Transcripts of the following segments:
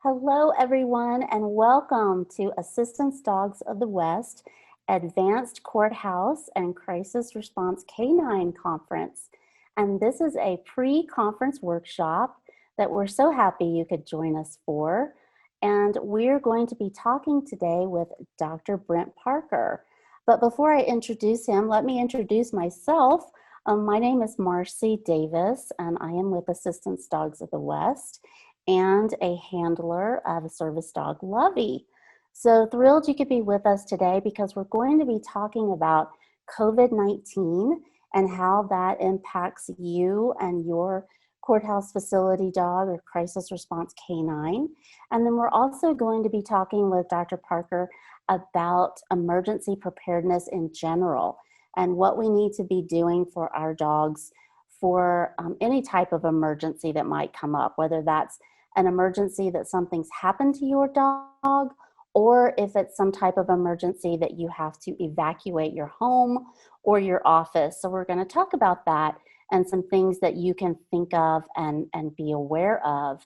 Hello, everyone, and welcome to Assistance Dogs of the West Advanced Courthouse and Crisis Response Canine Conference. And this is a pre-conference workshop that we're so happy you could join us for. And we're going to be talking today with Dr. Brent Parker. But before I introduce him, let me introduce myself. My name is Marcy Davis, and I am with Assistance Dogs of the West and a handler of a service dog, Lovey. So thrilled you could be with us today because we're going to be talking about COVID-19 and how that impacts you and your courthouse facility dog or crisis response canine. And then we're also going to be talking with Dr. Parker about emergency preparedness in general and what we need to be doing for our dogs for any type of emergency that might come up, whether that's an emergency that something's happened to your dog, or if it's some type of emergency that you have to evacuate your home or your office. So we're going to talk about that and some things that you can think of and be aware of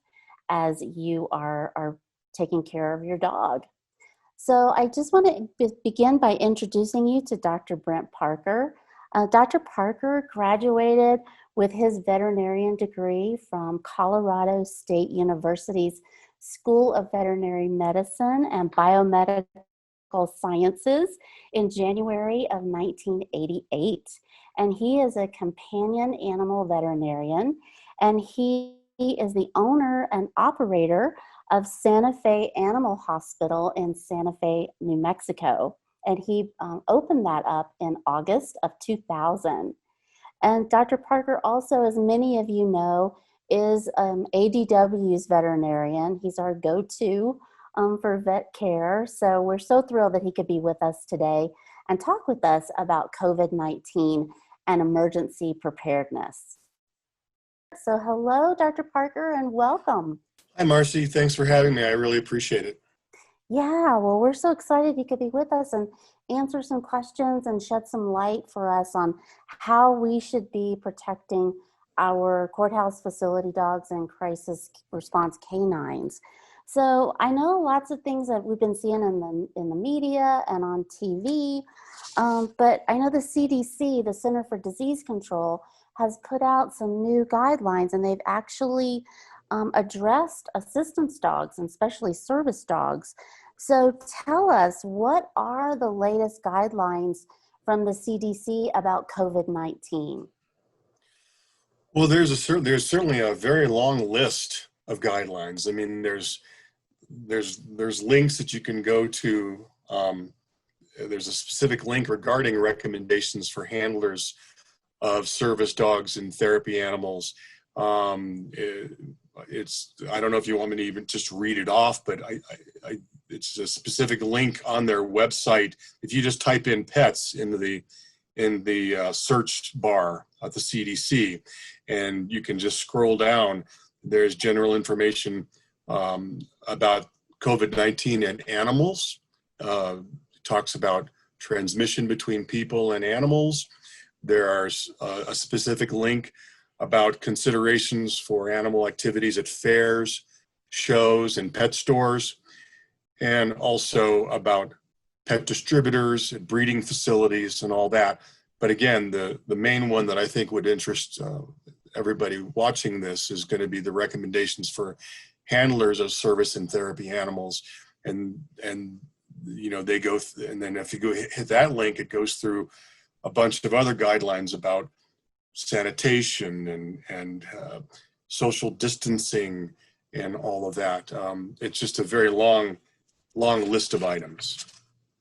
as you are taking care of your dog. So I just want to begin by introducing you to Dr. Brent Parker. Dr. Parker graduated with his veterinarian degree from Colorado State University's School of Veterinary Medicine and Biomedical Sciences in January of 1988. And he is a companion animal veterinarian, and he is the owner and operator of Santa Fe Animal Hospital in Santa Fe, New Mexico. And he opened that up in August of 2000. And Dr. Parker also, as many of you know, is ADW's veterinarian. He's our go-to for vet care. So we're so thrilled that he could be with us today and talk with us about COVID-19 and emergency preparedness. So hello, Dr. Parker, and welcome. Hi, Marcy. Thanks for having me. I really appreciate it. Yeah, well, we're so excited you could be with us and answer some questions and shed some light for us on how we should be protecting our courthouse facility dogs and crisis response canines. So I know lots of things that we've been seeing in the media and on TV, but I know the CDC, the Center for Disease Control, has put out some new guidelines, and they've actually addressed assistance dogs and especially service dogs. So tell us, what are the latest guidelines from the CDC about COVID-19? Well, there's certainly a very long list of guidelines. I mean, there's links that you can go to. There's a specific link regarding recommendations for handlers of service dogs and therapy animals. I don't know if you want me to even just read it off, but it's a specific link on their website. If you just type in pets in the search bar at the CDC, and you can just scroll down, there's general information about COVID-19 and animals. Talks about transmission between people and animals. There's a specific link about considerations for animal activities at fairs, shows, and pet stores, and also about pet distributors, breeding facilities, and all that. But again, the main one that I think would interest everybody watching this is going to be the recommendations for handlers of service and therapy animals. And you know, they go, and then if you go hit that link, it goes through a bunch of other guidelines about sanitation and social distancing and all of that. It's just a very long list of items.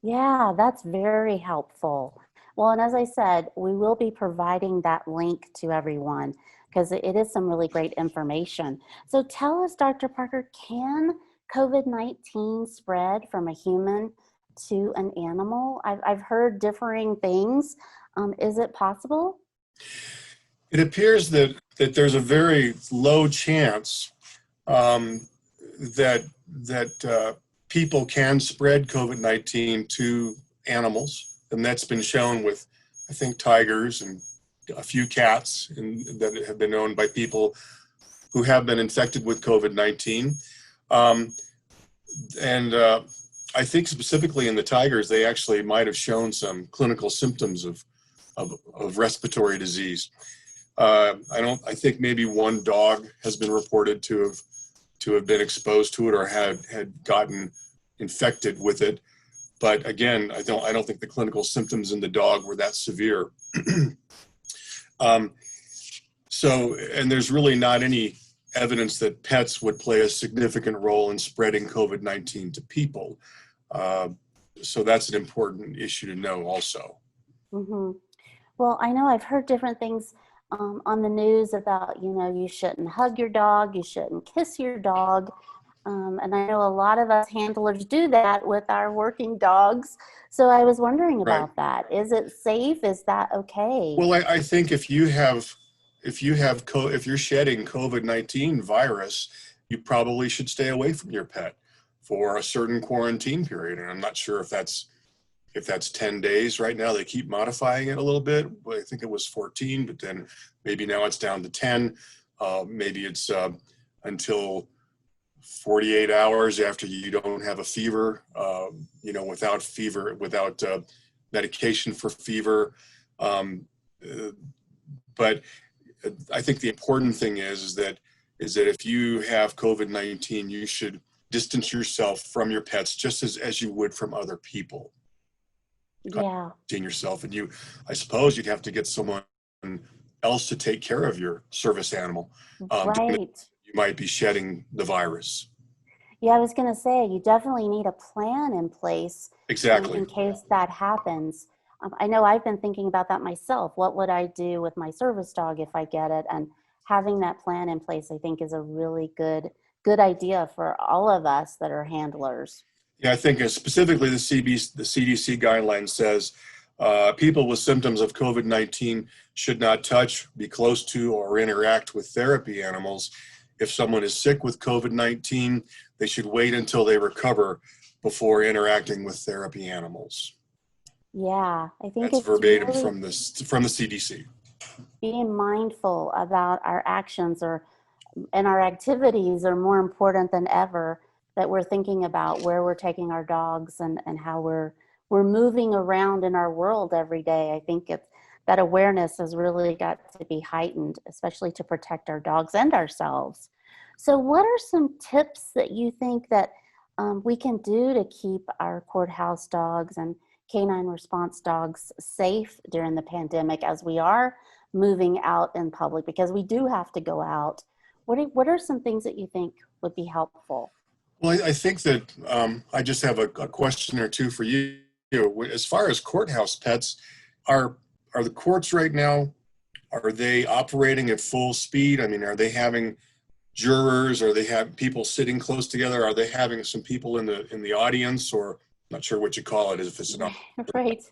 Yeah, that's very helpful. Well, and as I said, we will be providing that link to everyone because it is some really great information. So tell us, Dr. Parker, can COVID-19 spread from a human to an animal? I've heard differing things. Is it possible? It appears that there's a very low chance that people can spread COVID-19 to animals, and that's been shown with, I think, tigers and a few cats that have been owned by people who have been infected with COVID-19. Um, and I think specifically in the tigers, they actually might have shown some clinical symptoms of respiratory disease. I think maybe one dog has been reported to have been exposed to it or had gotten infected with it. But again, I don't think the clinical symptoms in the dog were that severe. And there's really not any evidence that pets would play a significant role in spreading COVID-19 to people. So that's an important issue to know also. Mm-hmm. Well, I know I've heard different things on the news about, you shouldn't hug your dog, you shouldn't kiss your dog. And I know a lot of us handlers do that with our working dogs. So I was wondering Right. about that. Is it safe? Is that okay? Well, I think if you're shedding COVID-19 virus, you probably should stay away from your pet for a certain quarantine period. And I'm not sure if that's 10 days right now. They keep modifying it a little bit. I think it was 14, but then maybe now it's down to 10. Maybe it's until 48 hours after you don't have a fever, without medication for fever. But I think the important thing is that if you have COVID-19, you should distance yourself from your pets just as you would from other people. Yeah. Yourself, and I suppose you'd have to get someone else to take care of your service animal. Right. You might be shedding the virus. Yeah, I was going to say, you definitely need a plan in place. Exactly. In case that happens. I know I've been thinking about that myself. What would I do with my service dog if I get it? And having that plan in place, I think, is a really good idea for all of us that are handlers. Yeah, I think specifically the CDC guideline says people with symptoms of COVID-19 should not touch, be close to, or interact with therapy animals. If someone is sick with COVID-19, they should wait until they recover before interacting with therapy animals. Yeah, I think that's it's verbatim really from the CDC. Being mindful about our actions and our activities are more important than ever, that we're thinking about where we're taking our dogs and how we're moving around in our world every day. I think that awareness has really got to be heightened, especially to protect our dogs and ourselves. So what are some tips that you think that we can do to keep our courthouse dogs and canine response dogs safe during the pandemic as we are moving out in public? Because we do have to go out. What are some things that you think would be helpful? Well, I think that I just have a question or two for you. As far as courthouse pets, are the courts right now, are they operating at full speed? I mean, are they having jurors? Are they have people sitting close together? Are they having some people in the audience, or not sure what you call it, if it's an right.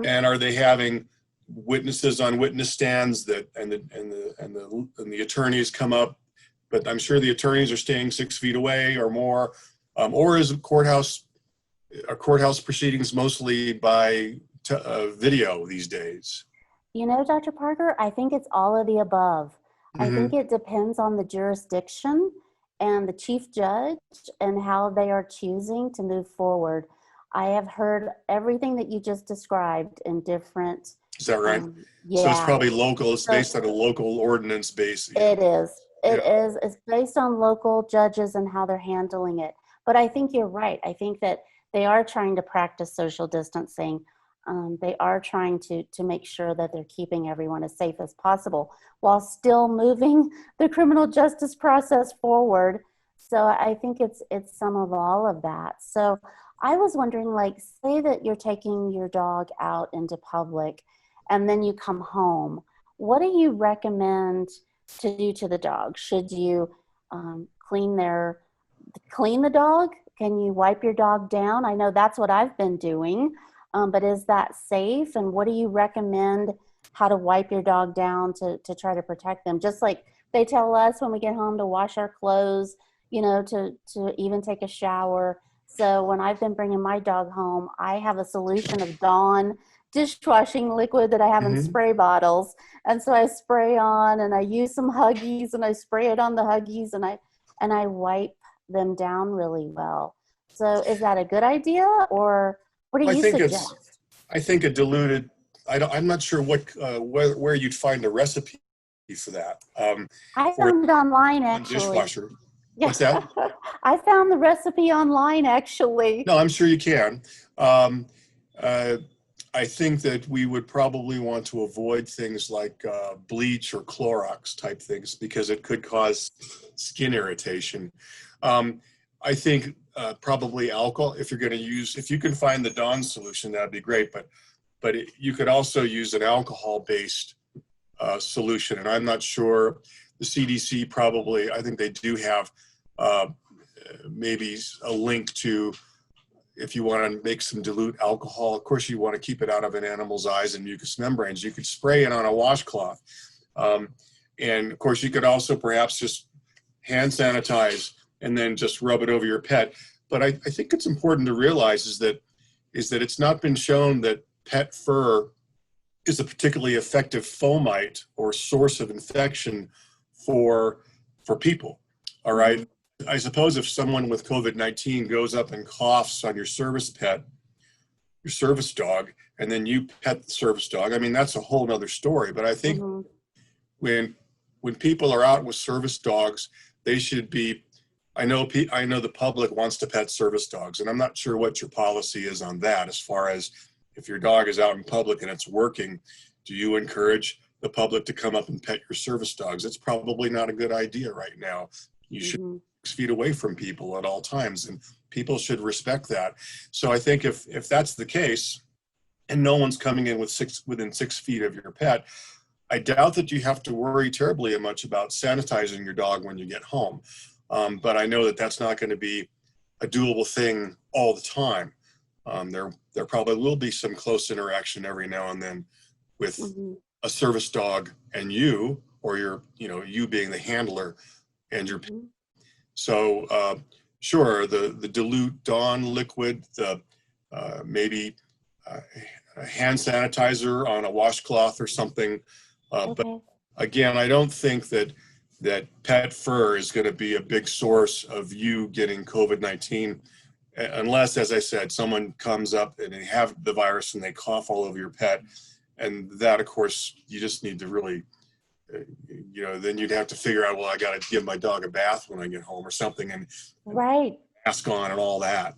and are they having witnesses on witness stands and the attorneys come up? But I'm sure the attorneys are staying 6 feet away or more. Or is courthouse proceedings mostly by video these days? Dr. Parker, I think it's all of the above. Mm-hmm. I think it depends on the jurisdiction and the chief judge and how they are choosing to move forward. I have heard everything that you just described in different. Is that right? Yeah. So it's probably local. It's based on a local ordinance base. It is. It's based on local judges and how they're handling it. But I think you're right. I think that they are trying to practice social distancing. They are trying to make sure that they're keeping everyone as safe as possible while still moving the criminal justice process forward. So I think it's some of all of that. So I was wondering, like, say that you're taking your dog out into public and then you come home. What do you recommend to do to the dog? Should you clean the dog? Can you wipe your dog down? I know that's what I've been doing, but is that safe? And what do you recommend how to wipe your dog down to try to protect them? Just like they tell us when we get home to wash our clothes, to even take a shower. So when I've been bringing my dog home, I have a solution of Dawn dishwashing liquid that I have in spray bottles. And so I spray on and I use some Huggies and I spray it on the Huggies and I wipe them down really well. So is that a good idea, or what do I you think it's, suggest? I think a diluted, I'm not sure what, where you'd find a recipe for that. I For found it online one actually. dishwasher. Yeah, What's that? I found the recipe online actually. No, I'm sure you can. Um, uh, I think that we would probably want to avoid things like bleach or Clorox type things because it could cause skin irritation. Um, I think probably alcohol, if you're going to use, if you can find the Dawn solution, that'd be great. But you could also use an alcohol-based solution, and I'm not sure. The CDC probably, I think they do have uh, maybe a link to, if you want to make some dilute alcohol. Of course, you want to keep it out of an animal's eyes and mucous membranes. You could spray it on a washcloth. Um, and of course, you could also perhaps just hand sanitize and then just rub it over your pet. But I think it's important to realize is that it's not been shown that pet fur is a particularly effective fomite or source of infection for people. All right. Mhm. I suppose if someone with COVID-19 goes up and coughs on your service pet, your service dog, and then you pet the service dog, I mean, that's a whole nother story. But I think Mhm. when people are out with service dogs, they should be, I know the public wants to pet service dogs, and I'm not sure what your policy is on that as far as if your dog is out in public and it's working, do you encourage the public to come up and pet your service dogs? It's probably not a good idea right now. You should Mhm. 6 feet away from people at all times, and people should respect that. So I think if that's the case, and no one's coming in within 6 feet of your pet, I doubt that you have to worry terribly much about sanitizing your dog when you get home. But I know that that's not going to be a doable thing all the time. There probably will be some close interaction every now and then with Mhm. a service dog and you, or you being the handler and your. Mhm. So sure, the dilute Dawn liquid, the maybe uh, a hand sanitizer on a washcloth or something. But Okay. again, I don't think that pet fur is going to be a big source of you getting COVID-19 unless, as I said, someone comes up and they have the virus and they cough all over your pet. And that, of course, you just need to really, then you'd have to figure out, well, I got to give my dog a bath when I get home or something, and Right. mask on and all that.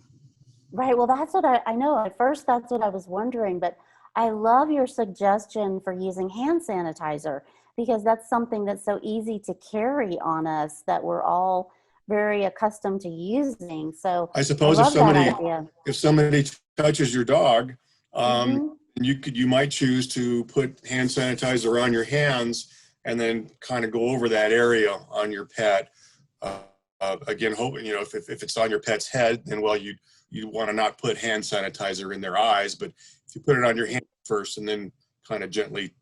Right. Well, that's what I know. At first, that's what I was wondering, but I love your suggestion for using hand sanitizer because that's something that's so easy to carry on us that we're all very accustomed to using. So I I suppose love that idea. if somebody touches your dog, Mm-hmm. you might choose to put hand sanitizer on your hands and then kind of go over that area on your pet. Again, if it's on your pet's head, then well, you want to not put hand sanitizer in their eyes, but if you put it on your hand first and then kind of gently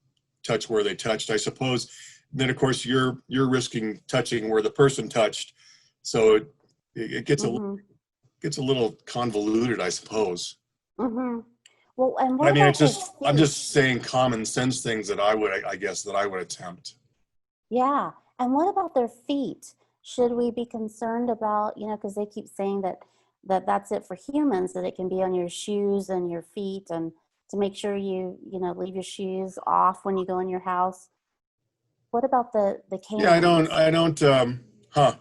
touch where they touched, I suppose, then of course you're risking touching where the person touched, so it Mm-hmm. gets a little convoluted, I suppose. Mm-hmm. Well, and But I what mean, about their I'm feet? just saying common sense things that I guess that I would attempt. Yeah. And what about their feet? Should we be concerned about, because they keep saying that's it for humans, that it can be on your shoes and your feet, and to make sure leave your shoes off when you go in your house. What about the Yeah, canines? I don't, huh.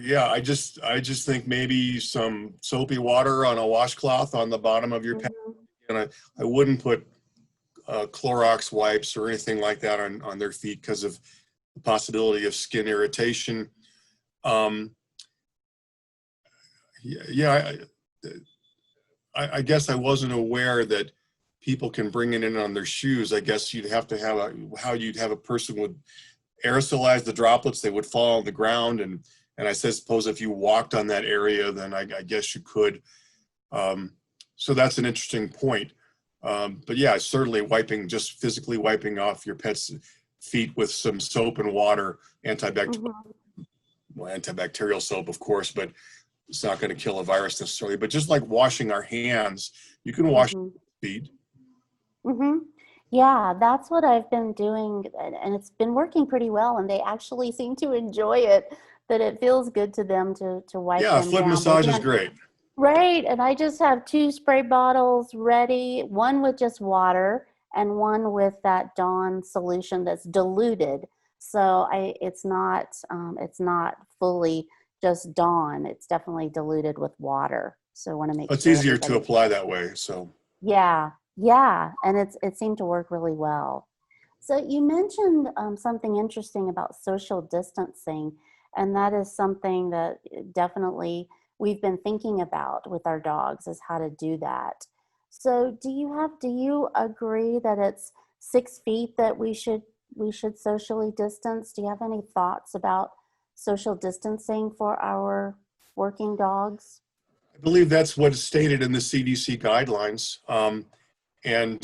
Yeah, I just think maybe some soapy water on a washcloth on the bottom of your pet. Hmm. And I wouldn't put Clorox wipes or anything like that on their feet because of the possibility of skin irritation. Um, yeah, I guess I wasn't aware that people can bring it in on their shoes. I guess you'd have to have how you'd have a person would aerosolize the droplets. They would fall on the ground, and I suppose if you walked on that area, then I guess you could. So that's an interesting point. But yeah, certainly just physically wiping off your pet's feet with some soap and water, Hmm. antibacterial soap, of course, but it's not going to kill a virus necessarily. But just like washing our hands, you can wash Hmm. feet. Hmm. Yeah, that's what I've been doing, and it's been working pretty well, and they actually seem to enjoy it. that it feels good to them to wipe Yeah, them foot down. But massage is again, great. right, and I just have 2 spray bottles ready, one with just water and one with that Dawn solution that's diluted. So it's not fully just Dawn. It's definitely diluted with water. So I want to make It's sure easier to everybody. apply that way. So Yeah, yeah, and it seemed to work really well. So you mentioned something interesting about social distancing, and that is something that definitely we've been thinking about with our dogs is how to do that. So do you agree that it's 6 feet that we should socially distance? Do you have any thoughts about social distancing for our working dogs? I believe that's what's stated in the CDC guidelines. And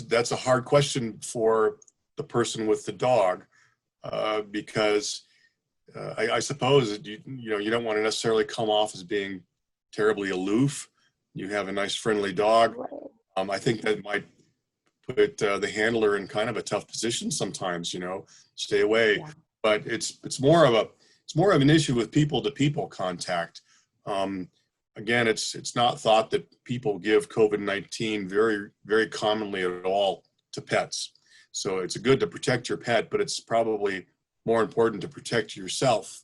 that's a hard question for the person with the dog, because I suppose that you don't want to necessarily come off as being terribly aloof. You have a nice friendly dog. Right. I think that might put the handler in kind of a tough position sometimes. Stay away. Yeah. But it's more of an issue with people to people contact. Um, Again, it's not thought that people give COVID-19 very, very commonly at all to pets. So it's good to protect your pet, but it's probably more important to protect yourself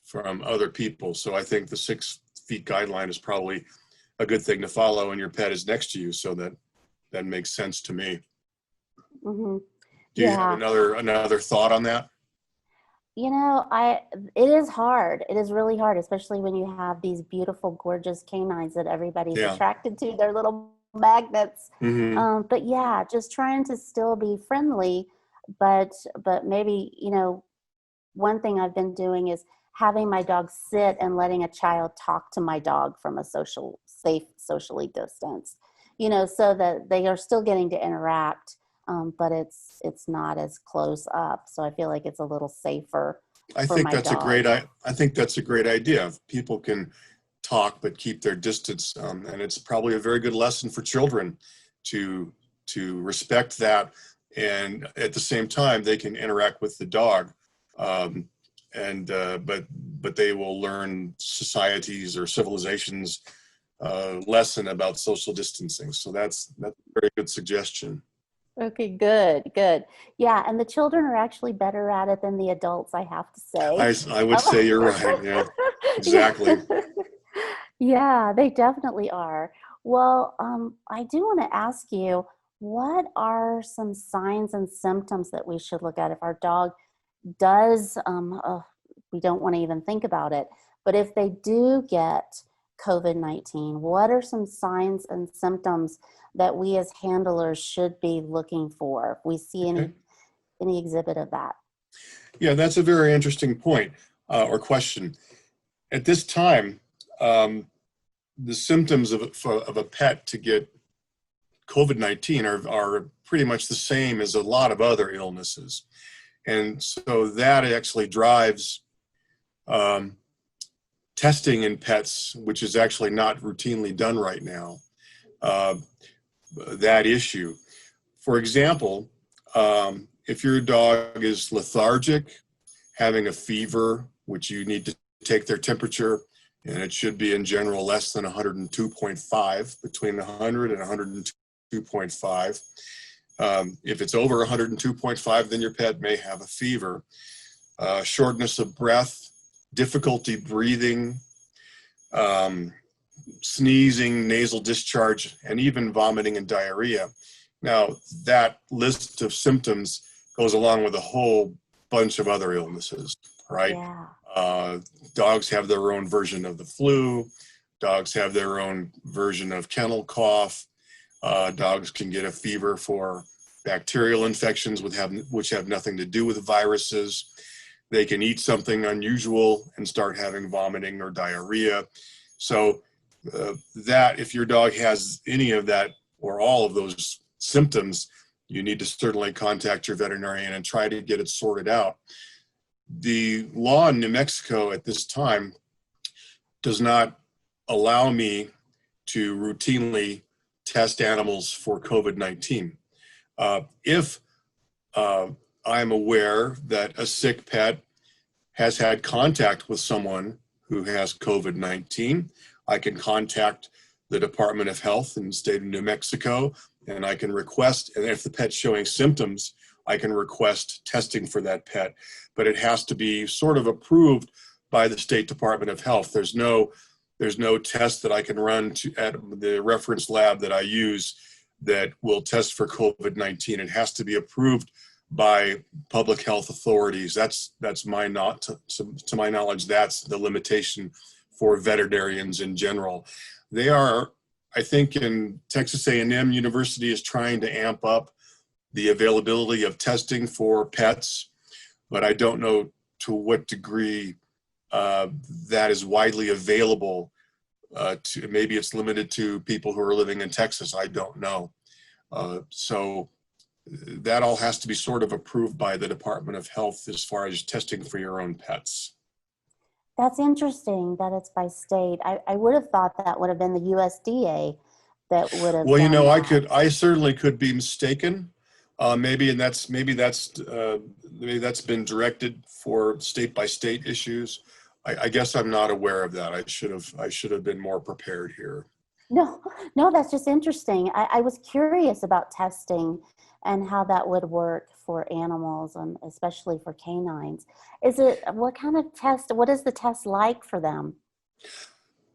from other people. So I think the 6 feet guideline is probably a good thing to follow, and your pet is next to you. So that makes sense to me. Hmm. Do you have Yeah. another thought on that? It is hard. It is really hard, especially when you have these beautiful, gorgeous canines that everybody's Yeah. attracted to. They're little magnets. Hmm. But yeah, just trying to still be friendly, but maybe, one thing I've been doing is having my dog sit and letting a child talk to my dog from a socially distanced, so that they are still getting to interact, but it's not as close up. So I feel like it's a little safer I for think my that's a dog. great. I think that's a great idea. If people can talk but keep their distance, and it's probably a very good lesson for children to respect that, and at the same time they can interact with the dog, um, and but they will learn societies or civilizations lesson about social distancing. So that's a very good suggestion. Okay, good, good. Yeah, and the children are actually better at it than the adults, I have to say. I would Um, say you're right. Yeah, yeah. exactly. Yeah, they definitely are. Well, I do want to ask you, what are some signs and symptoms that we should look at if our dog does, we don't want to even think about it, but if they do get COVID-19, what are some signs and symptoms that we as handlers should be looking for if we see Okay. any exhibit of that? Yeah, that's a very interesting point, or question. At this time, um, the symptoms of a pet to get COVID-19 are pretty much the same as a lot of other illnesses. And so that actually drives um, testing in pets, which is actually not routinely done right now, uh, that issue. For example, if your dog is lethargic, having a fever, which you need to take their temperature, and it should be in general less than 102.5, between 100 and 102.5. If it's over 102.5, then your pet may have a fever. Shortness of breath, difficulty breathing, um, sneezing, nasal discharge, and even vomiting and diarrhea. Now, that list of symptoms goes along with a whole bunch of other illnesses, right? Yeah. Uh, Dogs have their own version of the flu. Dogs have their own version of kennel cough. Dogs can get a fever for bacterial infections which have nothing to do with viruses. They can eat something unusual and start having vomiting or diarrhea. So that if your dog has any of that or all of those symptoms, you need to certainly contact your veterinarian and try to get it sorted out. The law in New Mexico at this time does not allow me to routinely test animals for COVID-19. If I'm aware that a sick pet has had contact with someone who has COVID-19, I can contact the Department of Health in the state of New Mexico, and I can request, and if the pet's showing symptoms, I can request testing for that pet, but it has to be sort of approved by the State Department of Health. There's no test that I can run at the reference lab that I use that will test for COVID-19. It has to be approved by public health authorities. That's my not to my knowledge, that's the limitation for veterinarians in general. They are, I think, in Texas A&M University is trying to amp up the availability of testing for pets, but I don't know to what degree that is widely available. Maybe it's limited to people who are living in Texas. I don't know. So that all has to be sort of approved by the Department of Health as far as testing for your own pets. That's interesting that it's by state. I would have thought that would have been the USDA that would have Well, you done know, that. I certainly could be mistaken. Maybe that's been directed for state by state issues. I guess I'm not aware of that. I should have been more prepared here. No, that's just interesting. I was curious about testing and how that would work for animals and especially for canines. What kind of test, what is the test like for them?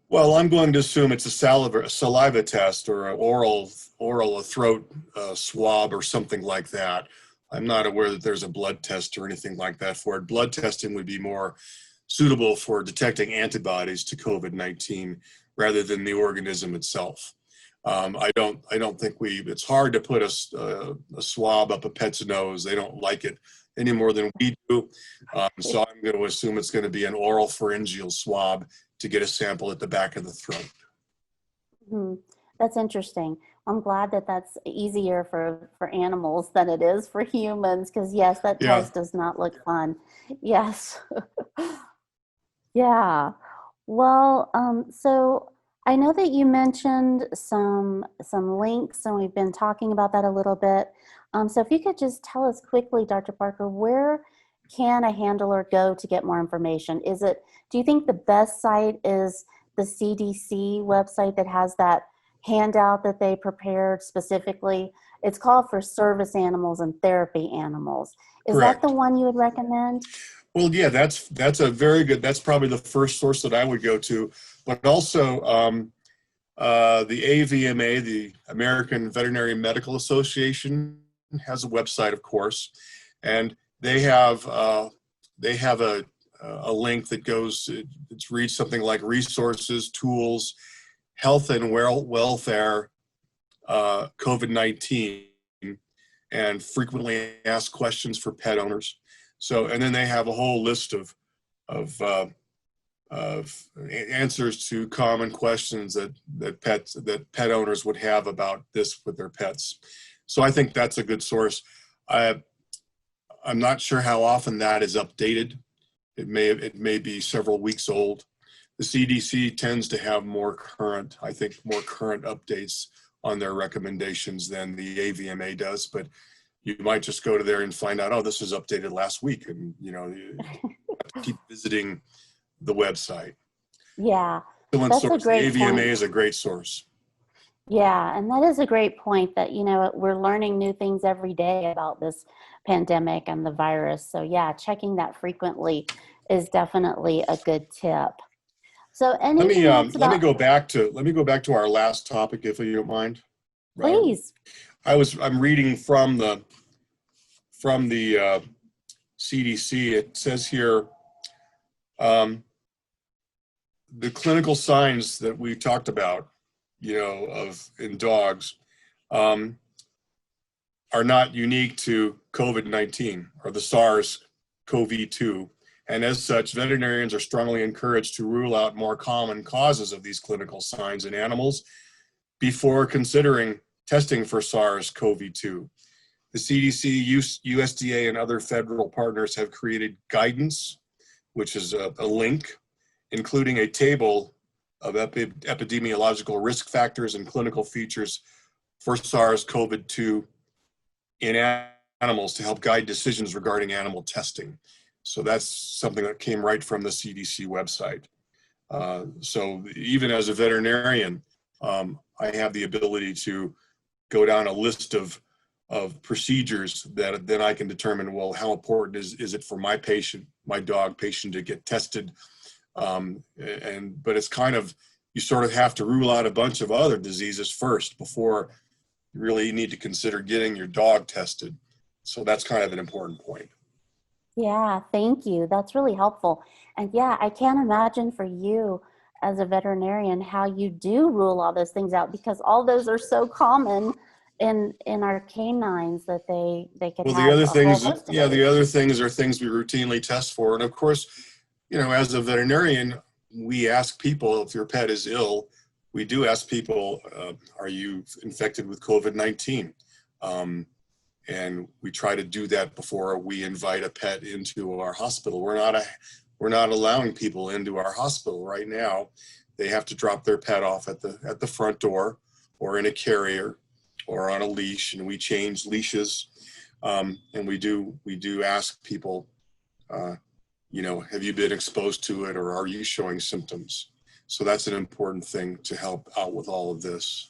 Well, I'm going to assume it's a saliva test or an oral throat swab or something like that. I'm not aware that there's a blood test or anything like that for it. Blood testing would be more suitable for detecting antibodies to COVID-19 rather than the organism itself. I don't think it's hard to put a swab up a pet's nose. They don't like it any more than we do. So I'm going to assume it's going to be an oral pharyngeal swab to get a sample at the back of the throat. Mm-hmm. That's interesting. I'm glad that that's easier for animals than it is for humans, because yes, that Yeah. test does not look fun. Yes. Yeah. Well, so I know that you mentioned some links, and we've been talking about that a little bit. So if you could just tell us quickly, Dr. Parker, where can a handler go to get more information? Do you think the best site is the CDC website that has that handout that they prepared specifically? It's called for service animals and therapy animals. Is Correct. that the one you would recommend? Well, yeah, that's a very good, that's probably the first source that I would go to, but also the AVMA, the American Veterinary Medical Association, has a website, of course, and they have a link that goes, it reads something like resources, tools, health and welfare, COVID-19, and frequently asked questions for pet owners. So, and then they have a whole list of answers to common questions that pet owners would have about this with their pets. So I think that's a good source. I'm not sure how often that is updated. It may be several weeks old. The CDC tends to have more current updates on their recommendations than the AVMA does, but you might just go to there and find out, oh, this was updated last week, and you have to keep visiting the website. Yeah, Excellent that's a source. The great AVMA point. is a great source. Yeah, and that is a great point that, we're learning new things every day about this pandemic and the virus. So yeah, checking that frequently is definitely a good tip. So anything else Let me about, go back to our last topic, if you don't mind. please. I'm reading from the CDC. It says here, the clinical signs that we talked about, in dogs, are not unique to COVID-19 or the SARS-CoV-2. And as such, veterinarians are strongly encouraged to rule out more common causes of these clinical signs in animals before considering testing for SARS-CoV-2. The CDC, USDA, and other federal partners have created guidance, which is a link, including a table of epidemiological risk factors and clinical features for SARS-CoV-2 in animals to help guide decisions regarding animal testing. So that's something that came right from the CDC website. So even as a veterinarian, I have the ability to go down a list of procedures that then I can determine, well, how important is it for my patient, my dog patient, to get tested? But it's kind of, you sort of have to rule out a bunch of other diseases first before you really need to consider getting your dog tested. So that's kind of an important point. Yeah, thank you. That's really helpful. And yeah, I can't imagine for you as a veterinarian how you do rule all those things out, because all those are so common in our canines that they could Well, the have other a whole things, host of yeah, those. the other things are things we routinely test for. And of course, as a veterinarian, we ask people, if your pet is ill, we do ask people, are you infected with COVID-19? And we try to do that before we invite a pet into our hospital. We're not allowing people into our hospital right now. They have to drop their pet off at the front door, or in a carrier, or on a leash, and we change leashes. And we do ask people, have you been exposed to it, or are you showing symptoms? So that's an important thing to help out with all of this.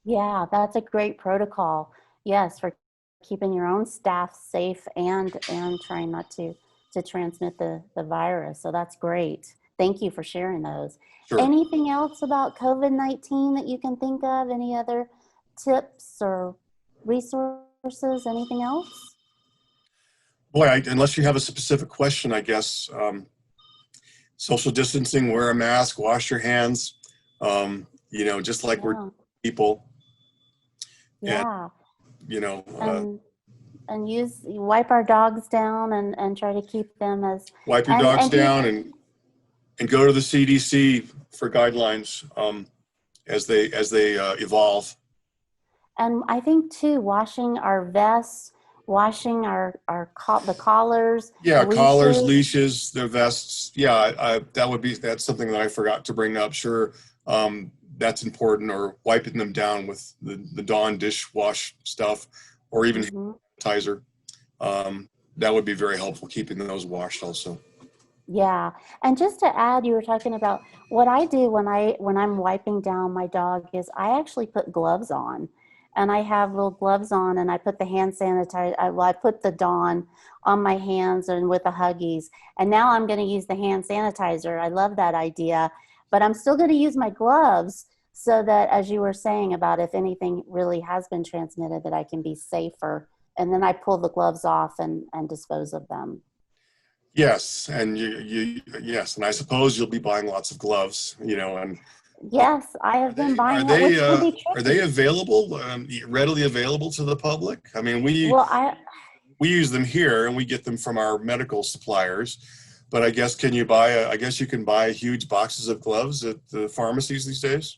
Yeah, that's a great protocol. Yes, for keeping your own staff safe and trying not to transmit the virus. So that's great. Thank you for sharing those. Sure. Anything else about COVID-19 that you can think of? Any other tips or resources? Anything else? Boy, unless you have a specific question, I guess, social distancing, wear a mask, wash your hands, just like we're Yeah, people. And, yeah. you know, uh, And wipe our dogs down and try to keep them as wipe your and dogs and you down and go to the CDC for guidelines as they evolve. And I think too, washing our vests, washing the collars, the Yeah, collars, leashes. leashes, their vests. Yeah, that's something that I forgot to bring up. Sure, that's important. Or wiping them down with the Dawn dishwash stuff, or even hand Hmm. sanitizer. That would be very helpful, keeping those washed also. Yeah. And just to add, you were talking about what I do when I'm wiping down my dog is I actually put gloves on. And I have little gloves on and I put the hand sanitizer, I put the Dawn on my hands and with the Huggies. And now I'm going to use the hand sanitizer. I love that idea, but I'm still going to use my gloves so that, as you were saying about if anything really has been transmitted, that I can be safer. And then I pull the gloves off and dispose of them. Yes, and yes, and I suppose you'll be buying lots of gloves, and Yes, I are have been they are buying it, they which can uh, be are they tricky. available, readily available to the public? I mean, Well, I we use them here, and we get them from our medical suppliers. But I guess I guess you can buy huge boxes of gloves at the pharmacies these days.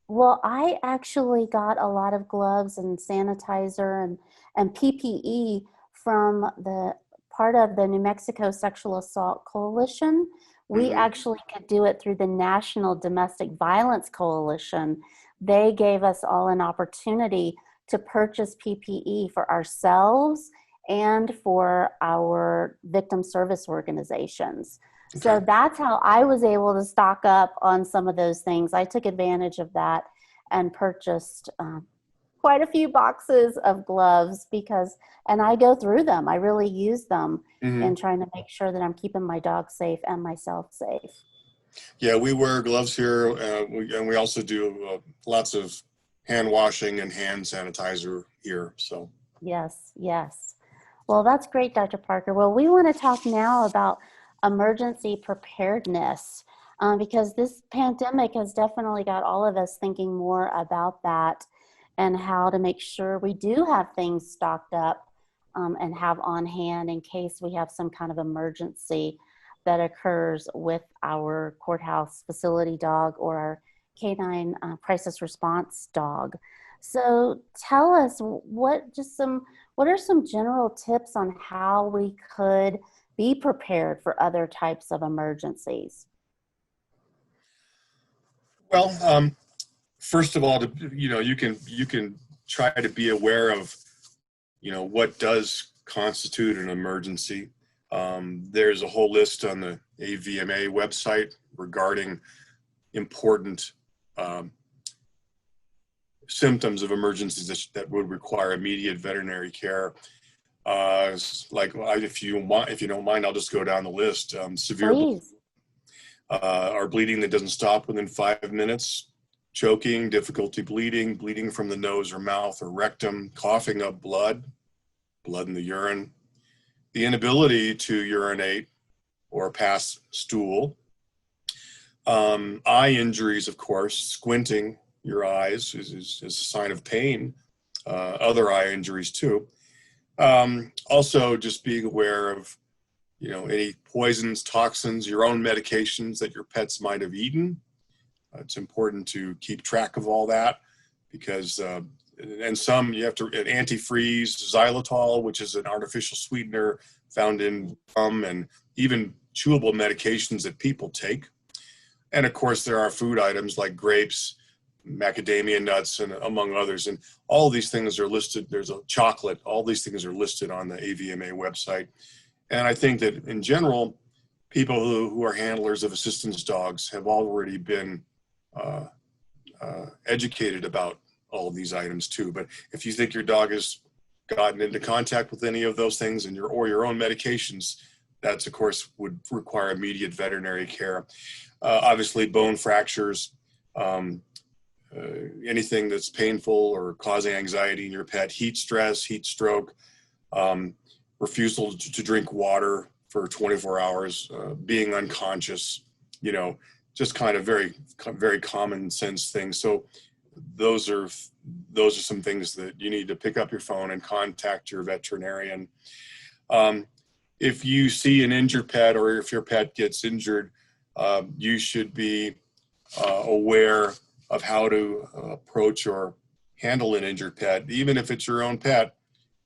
I actually got a lot of gloves and sanitizer and PPE from the part of the New Mexico Sexual Assault Coalition. We Hmm. actually could do it through the National Domestic Violence Coalition. They gave us all an opportunity to purchase PPE for ourselves and for our victim service organizations. Okay. So that's how I was able to stock up on some of those things. I took advantage of that and purchased quite a few boxes of gloves and I go through them. I really use them Hmm. in trying to make sure that I'm keeping my dog safe and myself safe. Yeah, we wear gloves here, and we also do lots of hand washing and hand sanitizer here. So. Yes, yes. Well, that's great, Dr. Parker. Well, we want to talk now about emergency preparedness because this pandemic has definitely got all of us thinking more about that and how to make sure we do have things stocked up and have on hand in case we have some kind of emergency that occurs with our courthouse facility dog or our canine crisis response dog. So tell us what are some general tips on how we could be prepared for other types of emergencies? Well, first of all, you can try to be aware of what does constitute an emergency. There's a whole list on the AVMA website regarding important symptoms of emergencies that would require immediate veterinary care. Like if you don't mind, I'll just go down the list. Severe Please. or bleeding that doesn't stop within 5 minutes, choking, difficulty bleeding, bleeding from the nose or mouth or rectum, coughing up blood in the urine, the inability to urinate or pass stool, eye injuries, of course, squinting your eyes is a sign of pain, other eye injuries too. Also, just being aware of, any poisons, toxins, your own medications that your pets might have eaten. It's important to keep track of all that because, and some you have to, antifreeze, xylitol, which is an artificial sweetener found in gum and even chewable medications that people take. And of course, there are food items like grapes, macadamia nuts, and among others. And all of these things are listed. There's a chocolate. All these things are listed on the AVMA website. And I think that in general, people who are handlers of assistance dogs have already been educated about all of these items too. But if you think your dog has gotten into contact with any of those things and your own medications, that's of course would require immediate veterinary care. Obviously, bone fractures, anything that's painful or causing anxiety in your pet, heat stress, heat stroke, refusal to drink water for 24 hours, being unconscious, just kind of very, very common sense things. So those are some things that you need to pick up your phone and contact your veterinarian. If you see an injured pet or if your pet gets injured, you should be aware of how to approach or handle an injured pet, even if it's your own pet.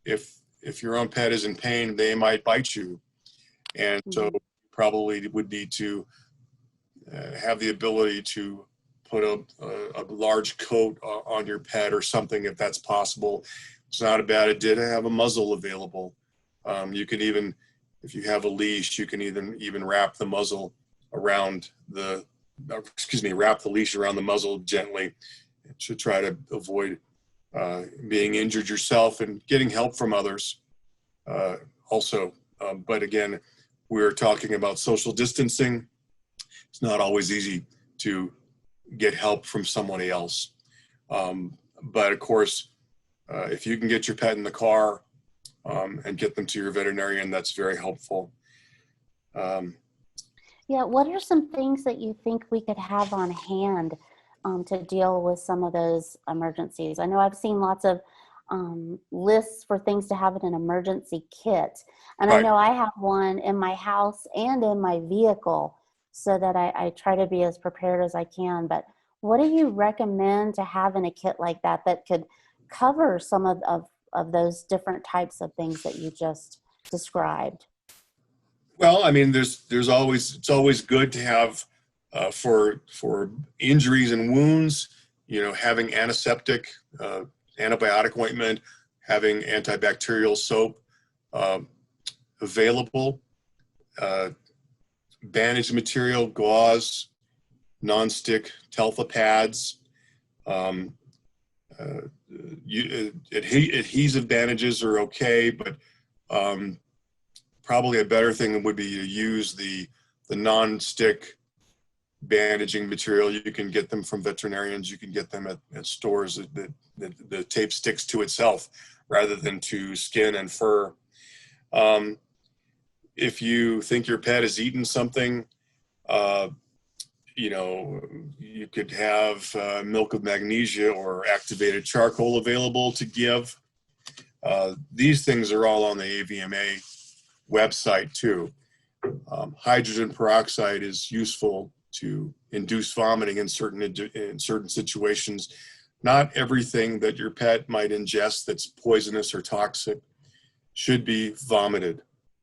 If your own pet is in pain, they might bite you. And so you probably would need to have the ability to put a large coat on your pet or something if that's possible. It's not a bad idea to have a muzzle available. You can even, if you have a leash, you can even wrap the muzzle around wrap the leash around the muzzle gently to try to avoid being injured yourself and getting help from others also. But again, we're talking about social distancing. It's not always easy to get help from somebody else. But of course, if you can get your pet in the car and get them to your veterinarian, that's very helpful. Yeah, what are some things that you think we could have on hand to deal with some of those emergencies? I know I've seen lots of lists for things to have in an emergency kit. And Right. I know I have one in my house and in my vehicle so that I try to be as prepared as I can. But what do you recommend to have in a kit like that could cover some of those different types of things that you just described? Well, I mean, it's always good to have for injuries and wounds, having antiseptic, antibiotic ointment, having antibacterial soap available, bandage material, gauze, nonstick Telfa pads, adhesive bandages are okay, but probably a better thing would be to use the non-stick bandaging material. You can get them from veterinarians. You can get them at stores that the tape sticks to itself rather than to skin and fur. If you think your pet has eaten something, you could have milk of magnesia or activated charcoal available to give. These things are all on the AVMA website too. Hydrogen peroxide is useful to induce vomiting in certain situations. Not everything that your pet might ingest that's poisonous or toxic should be vomited.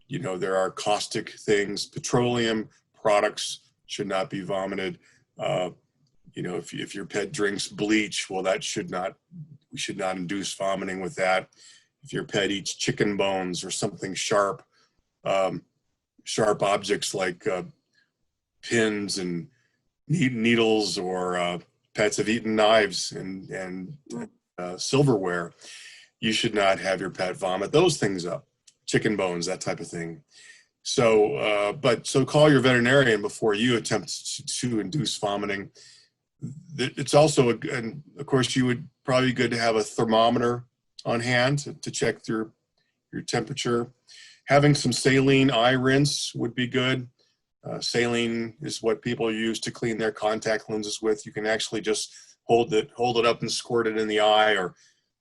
There are caustic things, petroleum products should not be vomited. If your pet drinks bleach, well, we should not induce vomiting with that. If your pet eats chicken bones or something sharp, sharp objects like pins and needles, or pets have eaten knives and silverware. You should not have your pet vomit those things up, chicken bones, that type of thing. So, so call your veterinarian before you attempt to induce vomiting. It's also, and of course, you would probably be good to have a thermometer on hand to check your temperature. Having some saline eye rinse would be good. Saline is what people use to clean their contact lenses with. You can actually just hold it up and squirt it in the eye, or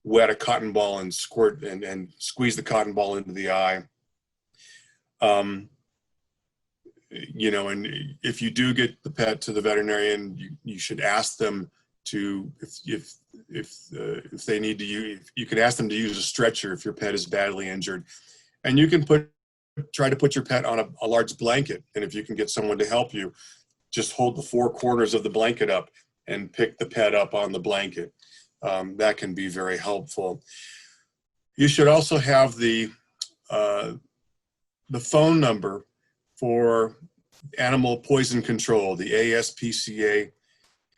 wet a cotton ball and squirt and squeeze the cotton ball into the eye. You know, and if you do get the pet to the veterinarian, you should ask them to, if they need to use, you can ask them to use a stretcher if your pet is badly injured. And you can try to put your pet on a large blanket. And if you can get someone to help you, just hold the four corners of the blanket up and pick the pet up on the blanket. That can be very helpful. You should also have the phone number for animal poison control, the ASPCA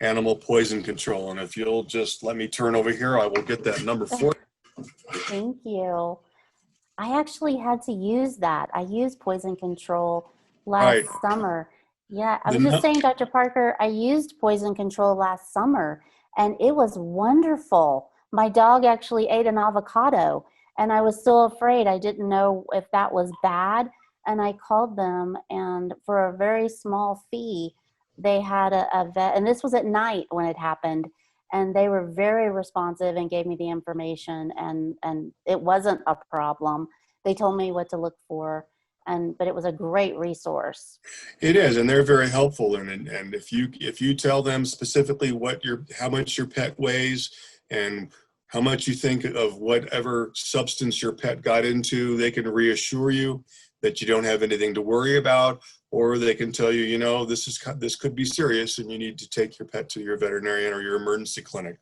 animal poison control. And if you'll just let me turn over here, I will get that number for you. Thank you. I actually had to use that. I used poison control last summer. Yeah, I was just saying, Dr. Parker, I used poison control last summer and it was wonderful. My dog actually ate an avocado and I was so afraid. I didn't know if that was bad. And I called them, and for a very small fee, they had a vet, and this was at night when it happened, and they were very responsive and gave me the information, and it wasn't a problem. They told me what to look for, but it was a great resource. It is, and they're very helpful. And if you tell them specifically how much your pet weighs and how much you think of whatever substance your pet got into, they can reassure you that you don't have anything to worry about, or they can tell you, this could be serious and you need to take your pet to your veterinarian or your emergency clinic.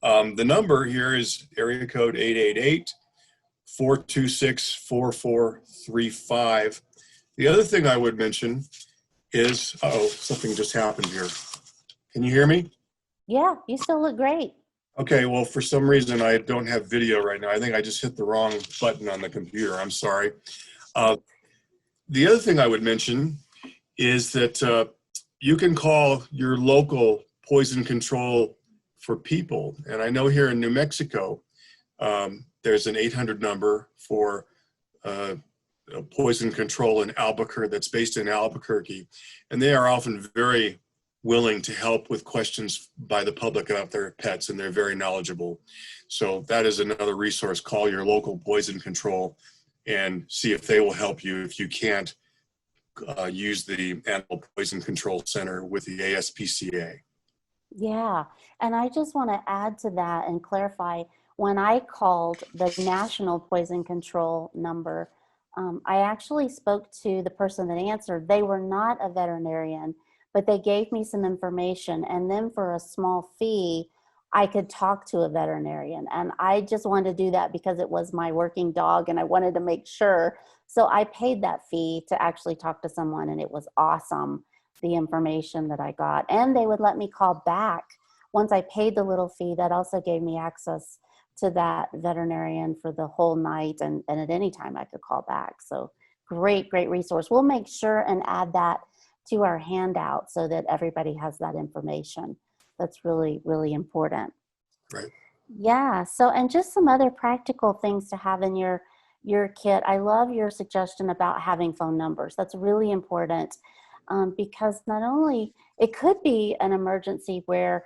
The number here is area code 888-426-4435. The other thing I would mention is, something just happened here. Can you hear me? Yeah, you still look great. Okay, well, for some reason I don't have video right now. I think I just hit the wrong button on the computer. I'm sorry. The other thing I would mention is that you can call your local poison control for people. And I know here in New Mexico, there's an 800 number for poison control in Albuquerque, that's based in Albuquerque. And they are often very willing to help with questions by the public about their pets, and they're very knowledgeable. So that is another resource. Call your local poison control and see if they will help you if you can't use the Animal Poison Control Center with the ASPCA. Yeah, and I just want to add to that and clarify, when I called the National Poison Control number, I actually spoke to the person that answered. They were not a veterinarian, but they gave me some information, and then for a small fee, I could talk to a veterinarian. And I just wanted to do that because it was my working dog and I wanted to make sure. So I paid that fee to actually talk to someone, and it was awesome, the information that I got. And they would let me call back. Once I paid the little fee, that also gave me access to that veterinarian for the whole night, and at any time I could call back. So great resource. We'll make sure and add that to our handout so that everybody has that information. That's really, really important. Right. Yeah. So, and just some other practical things to have in your kit. I love your suggestion about having phone numbers. That's really important, because not only it could be an emergency where,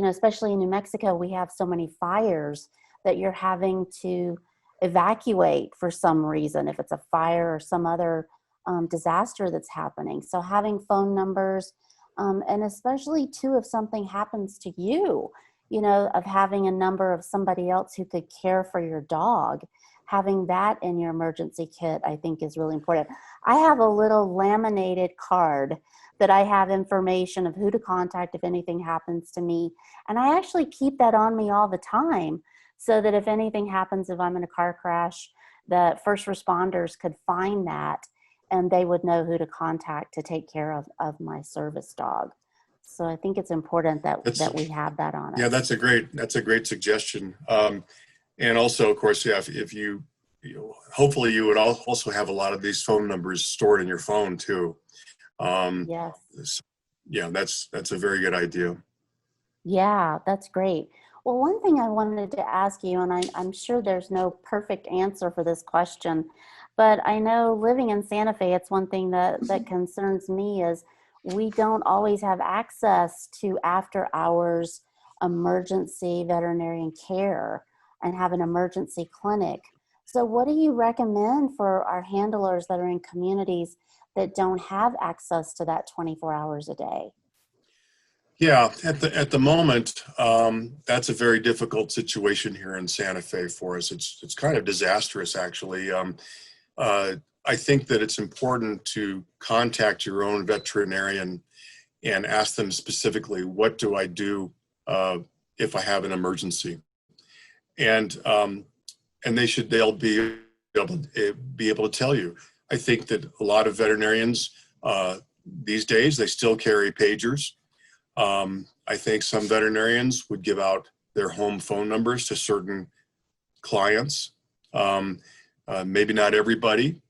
especially in New Mexico, we have so many fires that you're having to evacuate for some reason, if it's a fire or some other disaster that's happening. So having phone numbers, and especially too, if something happens to you, of having a number of somebody else who could care for your dog, having that in your emergency kit, I think is really important. I have a little laminated card that I have information of who to contact if anything happens to me. And I actually keep that on me all the time so that if anything happens, if I'm in a car crash, the first responders could find that and they would know who to contact to take care of my service dog. So I think it's important that we have that on us. Yeah, that's a great suggestion. And also, of course, yeah, if you hopefully you would also have a lot of these phone numbers stored in your phone too. Yes. So, yeah, that's a very good idea. Yeah, that's great. Well, one thing I wanted to ask you, and I'm sure there's no perfect answer for this question, but I know living in Santa Fe, it's one thing that concerns me is we don't always have access to after hours emergency veterinarian care and have an emergency clinic. So what do you recommend for our handlers that are in communities that don't have access to that 24 hours a day? Yeah, at the moment, that's a very difficult situation here in Santa Fe for us. It's kind of disastrous, actually. I think that it's important to contact your own veterinarian and ask them specifically, what do I do if I have an emergency? And they'll be able to tell you. I think that a lot of veterinarians these days, they still carry pagers. I think some veterinarians would give out their home phone numbers to certain clients. Maybe not everybody.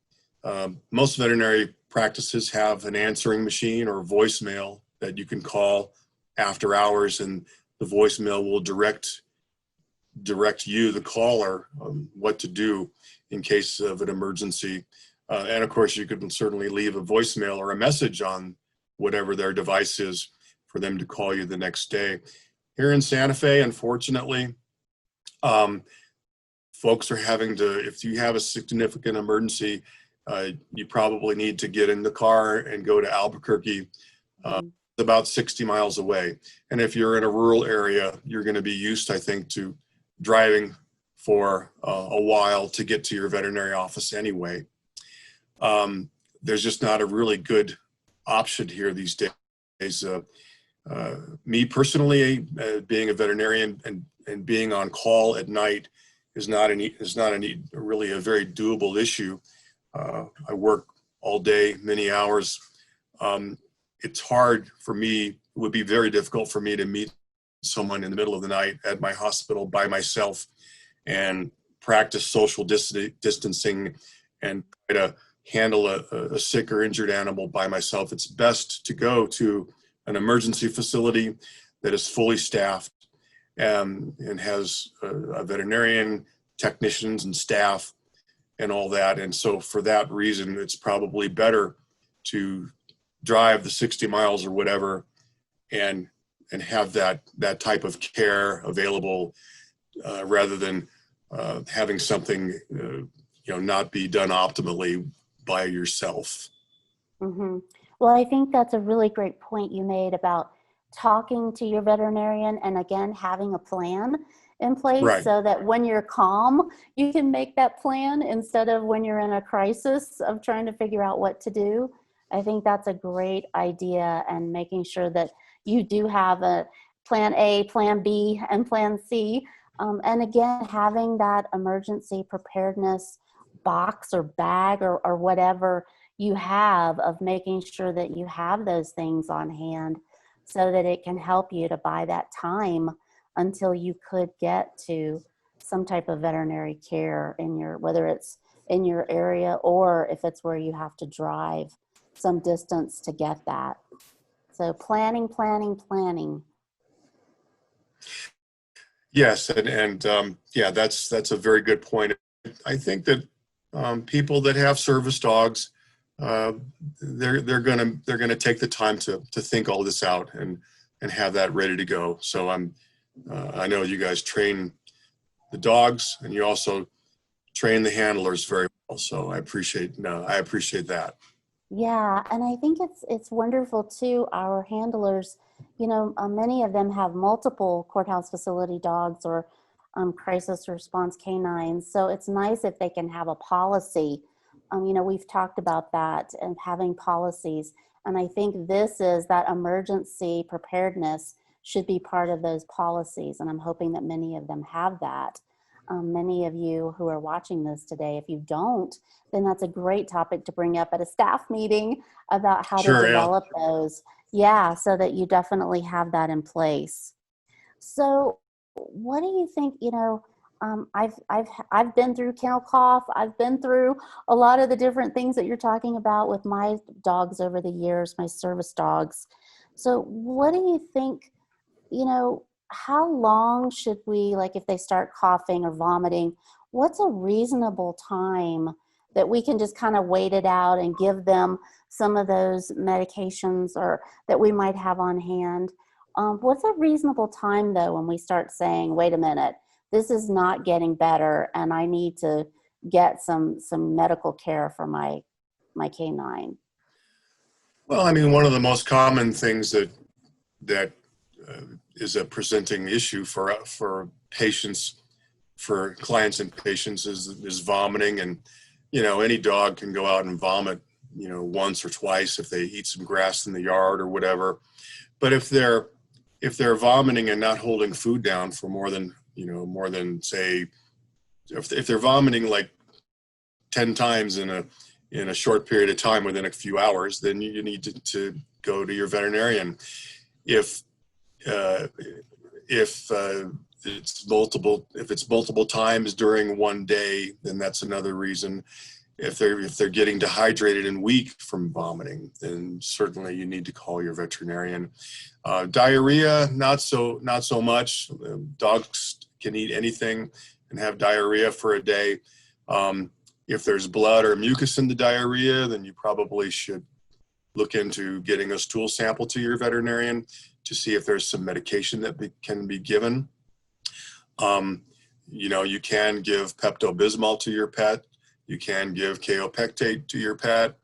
Most veterinary practices have an answering machine or voicemail that you can call after hours, and the voicemail will direct you, the caller, what to do in case of an emergency. And of course, you could certainly leave a voicemail or a message on whatever their device is for them to call you the next day. Here in Santa Fe, unfortunately, folks are having to, if you have a significant emergency, you probably need to get in the car and go to Albuquerque, about 60 miles away. And if you're in a rural area, you're going to be used, I think, to driving for a while to get to your veterinary office anyway. There's just not a really good option here these days. Me personally, being a veterinarian and being on call at night is not really a very doable issue. I work all day, many hours. It's hard for me, it would be very difficult for me to meet someone in the middle of the night at my hospital by myself and practice social distancing and try to handle a sick or injured animal by myself. It's best to go to an emergency facility that is fully staffed and has a veterinarian, technicians and staff and all that. And so for that reason, it's probably better to drive the 60 miles or whatever and have that type of care available rather than having something not be done optimally by yourself. Mm-hmm. Well, I think that's a really great point you made about talking to your veterinarian and again, having a plan in place, right, so that when you're calm, you can make that plan instead of when you're in a crisis of trying to figure out what to do. I think that's a great idea, and making sure that you do have a plan A, plan B, and plan C. And again, having that emergency preparedness box or bag or whatever you have, of making sure that you have those things on hand so that it can help you to buy that time until you could get to some type of veterinary care in whether it's in your area or if it's where you have to drive some distance to get that. So planning. Yes, and yeah, that's a very good point. I think that people that have service dogs, they're gonna take the time to think all this out and have that ready to go. So I know you guys train the dogs and you also train the handlers very well. So I appreciate that. Yeah, and I think it's wonderful too. Our handlers, many of them have multiple courthouse facility dogs or crisis response canines. So it's nice if they can have a policy. We've talked about that and having policies. And I think that emergency preparedness should be part of those policies. And I'm hoping that many of them have that. many of you who are watching this today. If you don't, then that's a great topic to bring up at a staff meeting about how to Sure, yeah. develop those. Yeah, so that you definitely have that in place. So what do you think, I've been through kennel cough. I've been through a lot of the different things that you're talking about with my dogs over the years, my service dogs. So what do you think, how long should we, like if they start coughing or vomiting, what's a reasonable time that we can just kind of wait it out and give them some of those medications or that we might have on hand? What's a reasonable time though when we start saying, wait a minute, this is not getting better and I need to get some medical care for my canine? Well, I mean, one of the most common things that is a presenting issue for patients, for clients and patients, is vomiting. And any dog can go out and vomit once or twice if they eat some grass in the yard or whatever. But if they're vomiting and not holding food down for more than say, if they're vomiting like 10 times in a short period of time within a few hours, then you need to go to your veterinarian. If it's multiple times during one day, then that's another reason. If they're getting dehydrated and weak from vomiting, then certainly you need to call your veterinarian. Diarrhea, not so much. Dogs can eat anything and have diarrhea for a day. If there's blood or mucus in the diarrhea, then you probably should look into getting a stool sample to your veterinarian to see if there's some medication that can be given. You can give Pepto-Bismol to your pet. You can give kaopectate to your pet.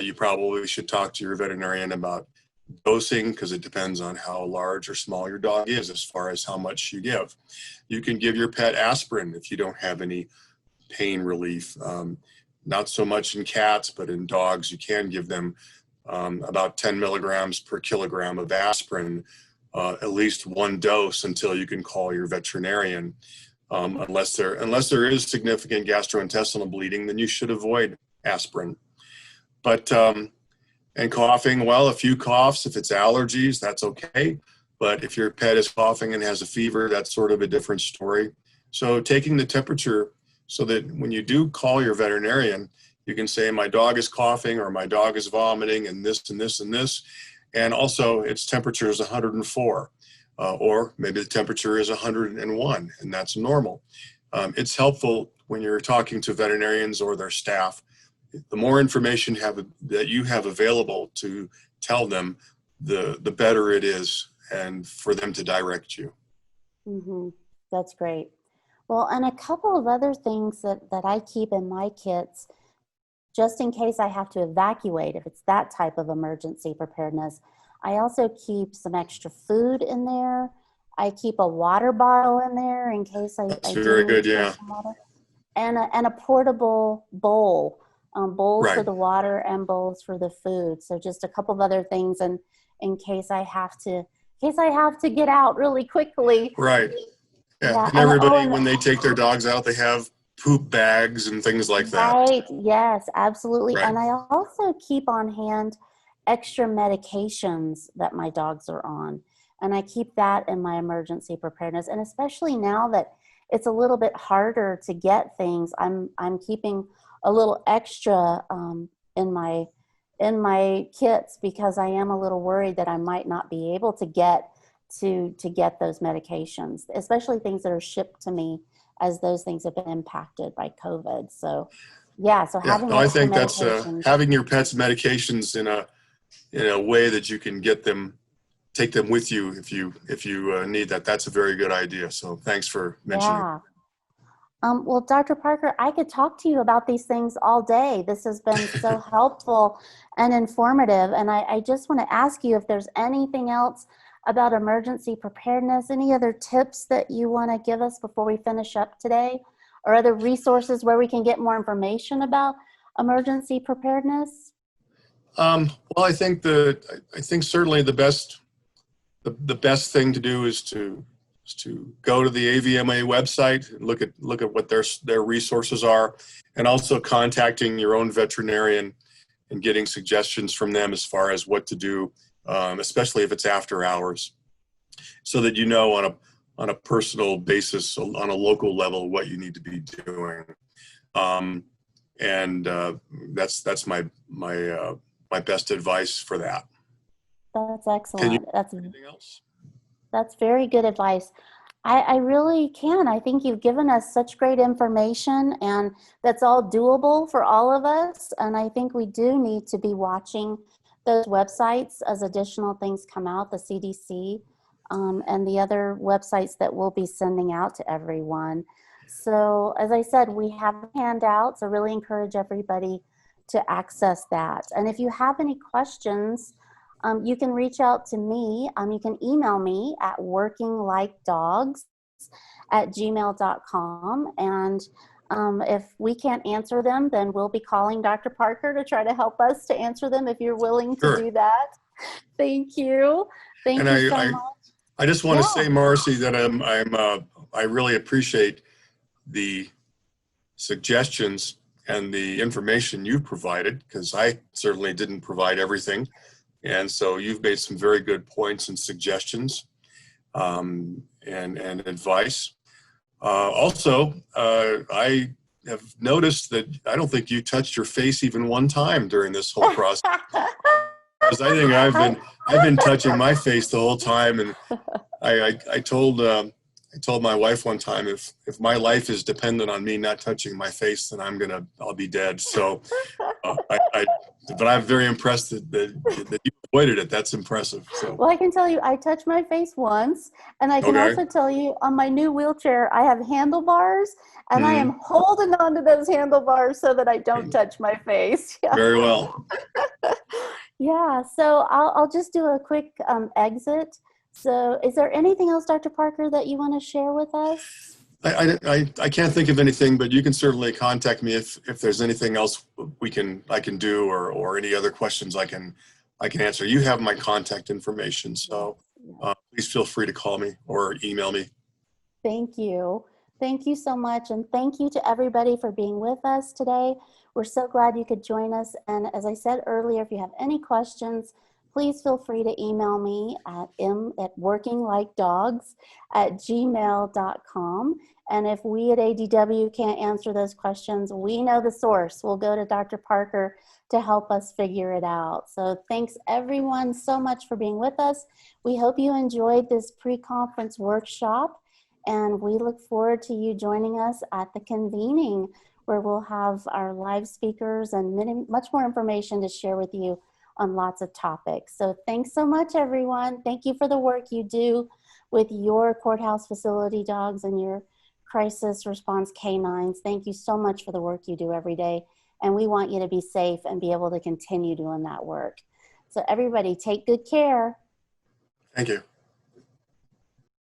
You probably should talk to your veterinarian about dosing, because it depends on how large or small your dog is as far as how much you give. You can give your pet aspirin if you don't have any pain relief. Not so much in cats, but in dogs, you can give them about 10 milligrams per kilogram of aspirin, at least one dose, until you can call your veterinarian. Unless there is significant gastrointestinal bleeding, then you should avoid aspirin. But and coughing, well, a few coughs, if it's allergies, that's okay. But if your pet is coughing and has a fever, that's sort of a different story. So taking the temperature, so that when you do call your veterinarian, you can say, my dog is coughing, or my dog is vomiting, and this and this and this. And also its temperature is 104, or maybe the temperature is 101, and that's normal. It's helpful when you're talking to veterinarians or their staff. The more information that you have available to tell them, the better it is, and for them to direct you. Mm-hmm. That's great. Well, and a couple of other things that I keep in my kits, just in case I have to evacuate, if it's that type of emergency preparedness. I also keep some extra food in there. I keep a water bottle in there in case I That's do very need good, to yeah. get some water. And a portable bowl, bowls for Right. the water and bowls for the food. So just a couple of other things, and in case I have to get out really quickly. Right. Yeah. Yeah, And and everybody, when they take their dogs out, they have poop bags and things like that. right, yes, absolutely. Right. And I also keep on hand extra medications that my dogs are on. And I keep that in my emergency preparedness. And especially now that it's a little bit harder to get things, I'm keeping a little extra in my kits, because I am a little worried that I might not be able to get those medications, especially things that are shipped to me, as those things have been impacted by COVID. So yeah, so Yeah. having No, I extra think that's medications. having your pet's medications in a way that you can take them with you if you need that. That's a very good idea. So thanks for mentioning it. Yeah. Well, Dr. Parker, I could talk to you about these things all day. This has been so helpful and informative. And I just want to ask you if there's anything else about emergency preparedness, any other tips that you want to give us before we finish up today, or other resources where we can get more information about emergency preparedness? Well, I think certainly the best thing to do is to is to go to the AVMA website and look at what their resources are, and also contacting your own veterinarian and getting suggestions from them as far as what to do, especially if it's after hours, so that you know on a personal basis, on a local level, what you need to be doing. That's my best advice for that. That's Can you excellent. anything else? That's very good advice. I really can. I think you've given us such great information, and that's all doable for all of us. And I think we do need to be watching those websites as additional things come out, the CDC, and the other websites that we'll be sending out to everyone. So as I said, we have handouts. I really encourage everybody to access that. And if you have any questions, you can reach out to me. You can email me at workinglikedogs@gmail.com. And if we can't answer them, then we'll be calling Dr. Parker to try to help us to answer them if you're willing to Sure. do that. Thank you. Thank you so much. I just want to say, Marcy, that I really appreciate the suggestions and the information you provided, because I certainly didn't provide everything. And so you've made some very good points and suggestions and advice. Also, I have noticed that I don't think you touched your face even one time during this whole process. Because I think I've been touching my face the whole time, and I told my wife one time, if my life is dependent on me not touching my face, then I'll be dead. So, but I'm very impressed that you avoided it. That's impressive. So. Well, I can tell you, I touched my face once, and I can also tell you on my new wheelchair, I have handlebars, and I am holding on to those handlebars so that I don't touch my face. Yeah. Very well. Yeah, so I'll just do a quick exit. So is there anything else, Dr. Parker, that you want to share with us? I can't think of anything, but you can certainly contact me if there's anything else I can do, or any other questions I can answer. You have my contact information, so please feel free to call me or email me. Thank you. Thank you so much, and thank you to everybody for being with us today. We're so glad you could join us, and as I said earlier, if you have any questions, please feel free to email me at workinglikedogs@gmail.com. And if we at ADW can't answer those questions, we know the source. We'll go to Dr. Parker to help us figure it out. So thanks everyone so much for being with us. We hope you enjoyed this pre-conference workshop, and we look forward to you joining us at the convening, where we'll have our live speakers and much more information to share with you on lots of topics. So thanks so much, everyone. Thank you for the work you do with your courthouse facility dogs and your crisis response canines. Thank you so much for the work you do every day. And we want you to be safe and be able to continue doing that work. So everybody, take good care. Thank you.